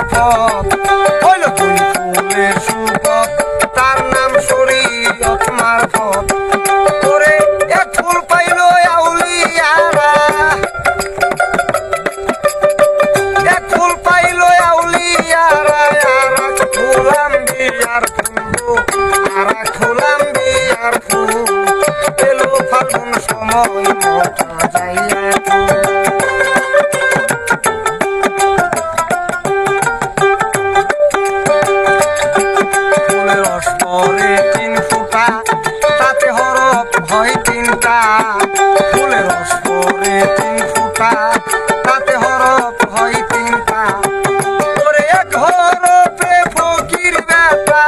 মারফত হইল দুই ফুলের সুগত তার নাম শরীয়ত মারফত ওরে এক ফুল পাইল আউলিয়ারা এক ফুল পাইল আউলিয়ারা আর এক ফুল আম্বিয়ার ফুল আর এক ফুল আম্বিয়ার ফুল এলো ফাল্গুন সময় মতো যাইয়া তিন ফুটা তাতে হরফ হয় তিনটা ফুলের রস পরে তিন ফুটা তাতে হরফ হয় তিনটা ওরে এক হরফে ফকির বেটা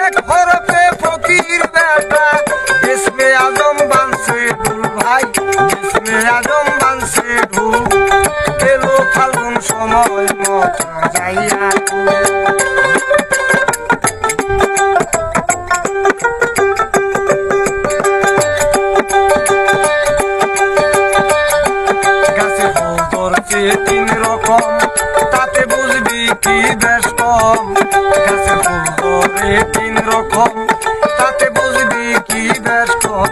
এক হরফে ফকির বেটা ইসমে আজম বানছে ঢুল ভাই ইসমে আজম বানছে ঢুল এলো ফাল্গুন সময় মতো যাইয়া তিন রকম তাতে বুঝবি কি বেশ কম গাছে ফুল ধরে তিন রকম তাতে বুঝবি কি বেশ কম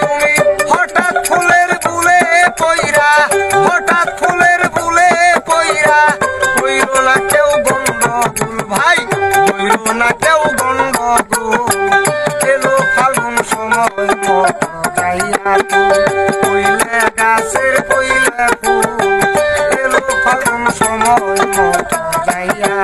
তুমি হঠাৎ ফুলের বুলে পইরা হঠাৎ ফুলের বুলে পইরা কইল না কেউ গন্ডগোল ভাই কইল না কেউ গন্ডগোল এলো ফাল্গুন সময় মতো যাইয়া কইলে গাছের কইলে ফুল ফাল্গুন সময় মতো যাইয়া